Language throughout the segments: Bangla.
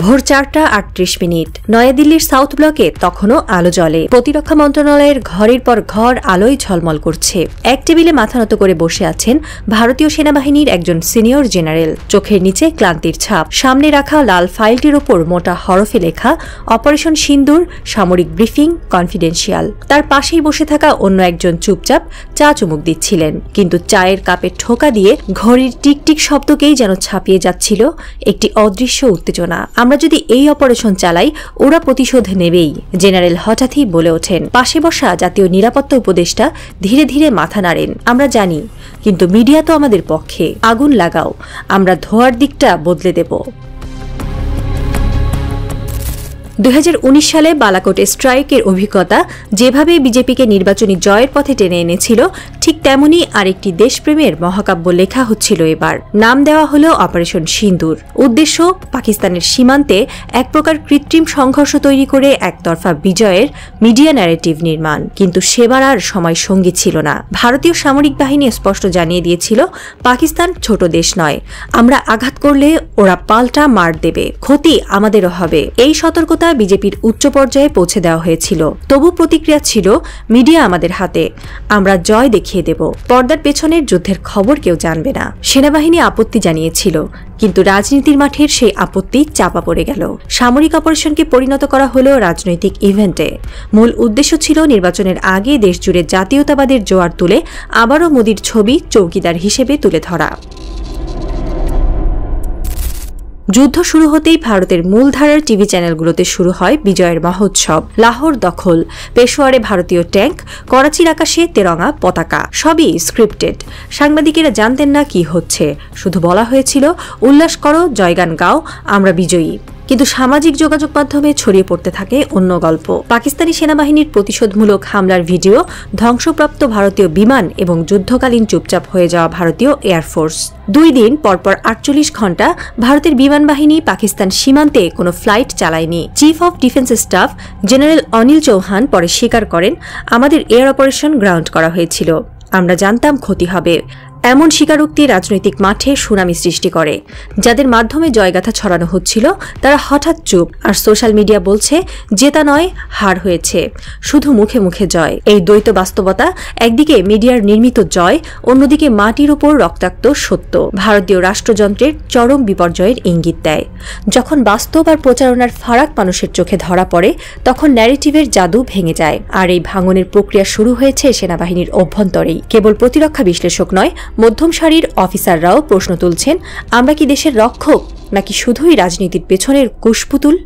ভোর 4:38 নয়াদিল্লির সাউথ ব্লকে তখনও আলো জ্বলে। প্রতিরক্ষা মন্ত্রণালয়ের ঘরের পর ঘর আলোয় ঝলমল করছে। এক টেবিলে মাথা নত করে বসে আছেন ভারতীয় সেনাবাহিনীর একজন সিনিয়র জেনারেল। চোখের নিচে ক্লান্তির ছাপ। সামনে রাখা লাল ফাইলটির ওপর মোটা হরফে লেখা অপারেশন সিন্দুর, সামরিক ব্রিফিং, কনফিডেন্সিয়াল। তার পাশেই বসে থাকা অন্য একজন চুপচাপ চা চুমুক দিচ্ছিলেন, কিন্তু চায়ের কাপে ঠোকা দিয়ে ঘড়ির টিকটিক শব্দকেই যেন ছাপিয়ে যাচ্ছিল একটি অদৃশ্য উত্তেজনা। আমরা যদি এই অপারেশন চালাই, ওরা প্রতিশোধ নেবেই, জেনারেল হঠাৎই বলে ওঠেন। পাশে বসা জাতীয় নিরাপত্তা উপদেষ্টা ধীরে ধীরে মাথা নাড়েন। আমরা জানি, কিন্তু মিডিয়া তো আমাদের পক্ষে। আগুন লাগাও, আমরা ধোয়ার দিকটা বদলে দেব। 2019 সালে বালাকোট স্ট্রাইকের অভিজ্ঞতা যেভাবে বিজেপিকে নির্বাচনী জয়ের পথে টেনে এনেছিল, ঠিক তেমনি আরেকটি দেশপ্রেমের মহাকাব্য লেখা হচ্ছিল এবার। নাম দেওয়া হলো অপারেশন সিন্দুর। উদ্দেশ্য পাকিস্তানের সীমান্তে এক প্রকার কৃত্রিম সংঘর্ষ তৈরি করে একতরফা বিজয়ের মিডিয়া ন্যারেটিভ নির্মাণ। কিন্তু সেবার আর সময় সঙ্গী ছিল না। ভারতীয় সামরিক বাহিনী স্পষ্ট জানিয়ে দিয়েছিল, পাকিস্তান ছোট দেশ নয়, আমরা আঘাত করলে ওরা পাল্টা মার দেবে, ক্ষতি আমাদেরও হবে। এই সতর্কতা বিজেপির উচ্চ পর্যায়ে পৌঁছে দেওয়া হয়েছিল। তবু প্রতিক্রিয়া ছিল, মিডিয়া আমাদের হাতে, আমরা জয় দেখিয়ে দেব। পর্দার পেছনের যুদ্ধের খবর কেউ জানবে না। সেনাবাহিনী আপত্তি জানিয়েছিল, কিন্তু রাজনীতির মাঠের সেই আপত্তি চাপা পড়ে গেল। সামরিক অপারেশনকে পরিণত করা হলো রাজনৈতিক ইভেন্টে। মূল উদ্দেশ্য ছিল নির্বাচনের আগে দেশজুড়ে জাতীয়তাবাদের জোয়ার তুলে আবারও মোদির ছবি চৌকিদার হিসেবে তুলে ধরা। যুদ্ধ শুরু হতেই ভারতের মূলধারার টিভি চ্যানেলগুলোতে শুরু হয় বিজয়ের মহোৎসব। লাহোর দখল, পেশোয়ারে ভারতীয় ট্যাঙ্ক, করাচির আকাশে তেরঙা পতাকা, সবই স্ক্রিপ্টেড। সাংবাদিকেরা জানতেন না কি হচ্ছে, শুধু বলা হয়েছিল, উল্লাস করো, জয়গান গাও, আমরা বিজয়ী। কিন্তু সামাজিক যোগাযোগ মাধ্যমে ছড়িয়ে পড়তে থাকে অন্য গল্প। পাকিস্তানি সেনাবাহিনীর প্রতিশোধমূলক হামলার ভিডিও, ধ্বংসপ্রাপ্ত ভারতীয় বিমান এবং যুদ্ধকালীন চুপচাপ হয়ে যাওয়া ভারতীয় এয়ারফোর্স। 2 দিন পরপর 48 ঘণ্টা ভারতের বিমান বাহিনী পাকিস্তান সীমান্তে কোনো ফ্লাইট চালায়নি। Chief of defence staff general Anil Chauhan পরে স্বীকার করেন, আমাদের এয়ার অপারেশন গ্রাউন্ড করা হয়েছিল, আমরা জানতাম ক্ষতি হবে। এমন স্বীকারোক্তি রাজনৈতিক মাঠে সুনামি সৃষ্টি করে। যাদের মাধ্যমে জয়গাথা ছড়ানো হচ্ছিল তারা হঠাৎ চুপ, আর সোশ্যাল মিডিয়া বলছে জেতা নয়, হার হয়েছে, শুধু মুখে মুখে জয়। এই দ্বৈত বাস্তবতা, একদিকে মিডিয়ার নির্মিত জয়, অন্যদিকে মাটির উপর রক্তাক্ত সত্য, ভারতীয় রাষ্ট্রযন্ত্রের চরম বিপর্যয়ের ইঙ্গিত দেয়। যখন বাস্তব আর প্রচারণার ফারাক মানুষের চোখে ধরা পড়ে, তখন ন্যারেটিভের জাদু ভেঙে যায়। আর এই ভাঙনের প্রক্রিয়া শুরু হয়েছে সেনাবাহিনীর অভ্যন্তরেই। কেবল প্রতিরক্ষা বিশ্লেষক নয়, মধ্যম সারির অফিসাররাও প্রশ্ন তুলছেন, আমরা কি দেশের রক্ষক, নাকি শুধুই রাজনীতির পেছনের কুশপুতুল?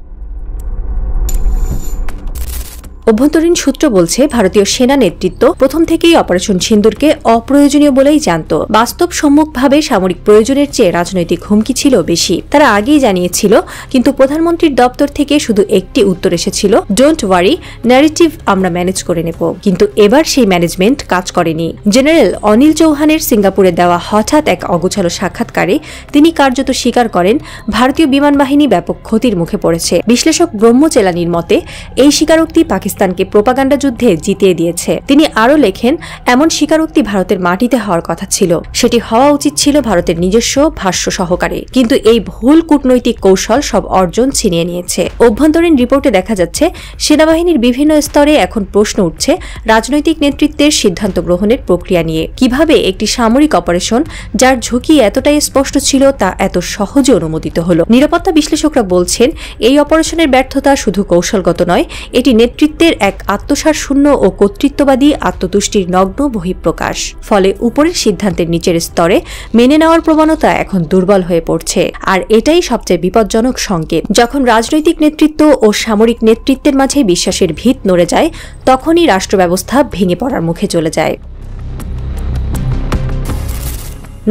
অভ্যন্তরীণ সূত্র বলছে, ভারতীয় সেনা নেতৃত্ব প্রথম থেকেই অপারেশন সিন্দুরকে অপ্রয়োজনীয় বলেই জানত। বাস্তবসম্মুখভাবে সামরিক প্রয়োজনের চেয়ে রাজনৈতিক হুমকি ছিল বেশি। তারা আগেই জানিয়েছিল, কিন্তু প্রধানমন্ত্রীর দপ্তর থেকে শুধু একটি উত্তর এসেছিল, ডোন্ট ওয়ারি, ন্যারেটিভ আমরা ম্যানেজ করে নেব। কিন্তু এবার সেই ম্যানেজমেন্ট কাজ করেনি। জেনারেল অনিল চৌহানের সিঙ্গাপুরে দেওয়া হঠাৎ এক অগোছালো সাক্ষাৎকারে তিনি কার্যত স্বীকার করেন, ভারতীয় বিমান বাহিনী ব্যাপক ক্ষতির মুখে পড়েছে। বিশ্লেষক ব্রহ্মচেলানির মতে এই স্বীকারোক্তি পাকিস্তানকে প্রোপাগান্ডা যুদ্ধে জিতিয়ে দিয়েছে। তিনি আরও লেখেন, এমন স্বীকারোক্তি ভারতের মাটিতে হওয়ার কথা ছিল, সেটি হওয়া উচিত ছিল ভারতের নিজস্ব ভাষ্য সহকারে। কিন্তু এই ভুল কূটনৈতিক কৌশল সব অর্জন ছিনিয়ে নিয়েছে। অভ্যন্তরীণ রিপোর্টে দেখা যাচ্ছে, সেনাবাহিনীর বিভিন্ন স্তরে এখন প্রশ্ন উঠছে রাজনৈতিক নেতৃত্বের সিদ্ধান্ত গ্রহণের প্রক্রিয়া নিয়ে। কিভাবে একটি সামরিক অপারেশন, যার ঝুঁকি এতটাই স্পষ্ট ছিল, তা এত সহজে অনুমোদিত হলো? নিরাপত্তা বিশ্লেষকরা বলছেন, এই অপারেশনের ব্যর্থতা শুধু কৌশলগত নয়, এটি নেতৃত্বের এক আত্মসার শূন্য ও কর্তৃত্ববাদী আত্মতুষ্টির নগ্ন বহিঃপ্রকাশ। ফলে উপরের সিদ্ধান্তের নিচের স্তরে মেনে নেওয়ার প্রবণতা এখন দুর্বল হয়ে পড়ছে। আর এটাই সবচেয়ে বিপজ্জনক সংকেত। যখন রাজনৈতিক নেতৃত্ব ও সামরিক নেতৃত্বের মাঝে বিশ্বাসের ভিত নড়ে যায়, তখনই রাষ্ট্র ব্যবস্থা ভেঙে পড়ার মুখে চলে যায়।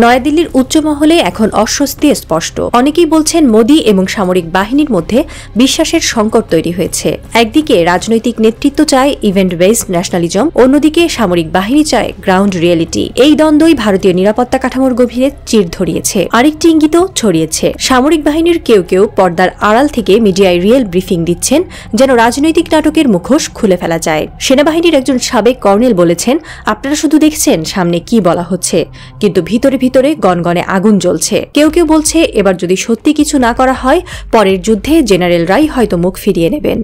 নয়াদিল্লির উচ্চ মহলে এখন অস্বস্তি স্পষ্ট। অনেকেই বলছেন, মোদি এবং সামরিক বাহিনীর মধ্যে বিশ্বাসের সংকট তৈরি হয়েছে। একদিকে রাজনৈতিক নেতৃত্ব চায় ইভেন্ট বেসড ন্যাশনালিজম, অন্যদিকে সামরিক বাহিনী চায় গ্রাউন্ড রিয়েলিটি। এই দ্বন্দ্বই ভারতীয় নিরাপত্তা কাঠামোর গভীরে চির ধরিয়েছে। আরেকটি ইঙ্গিতও ছড়িয়েছে, সামরিক বাহিনীর কেউ কেউ পর্দার আড়াল থেকে মিডিয়ায় রিয়েল ব্রিফিং দিচ্ছেন, যেন রাজনৈতিক নাটকের মুখোশ খুলে ফেলা যায়। সেনাবাহিনীর একজন সাবেক কর্নেল বলেছেন, আপনারা শুধু দেখছেন সামনে কি বলা হচ্ছে, কিন্তু ভিতরে ভিতরে গনগনে আগুন জ্বলছে। কেউ কেউ বলছে এবার যদি সত্যি কিছু না করা হয় পরের যুদ্ধে জেনারেলরাই হয়তো মুখ ফিরিয়ে নেবেন।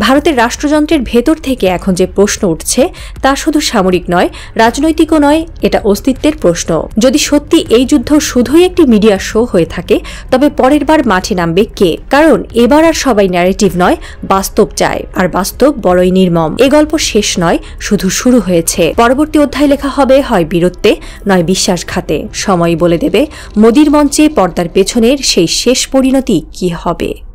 ভারতের রাষ্ট্রযন্ত্রের ভেতর থেকে এখন যে প্রশ্ন উঠছে তা শুধু সামরিক নয়, রাজনৈতিকও নয়, এটা অস্তিত্বের প্রশ্ন। যদি সত্যি এই যুদ্ধ শুধুই একটি মিডিয়া শো হয়ে থাকে তবে পরের বার মাঠে নামবে কে? কারণ এবার আর সবাই ন্যারেটিভ নয়, বাস্তব চায়, আর বাস্তব বড়ই নির্মম। এ গল্প শেষ নয়, শুধু শুরু হয়েছে। পরবর্তী অধ্যায় লেখা হবে হয় বীরত্বে নয় বিশ্বাসঘাতে। সময় বলে দেবে মোদির মঞ্চে পর্দার পেছনের সেই শেষ পরিণতি কি হবে।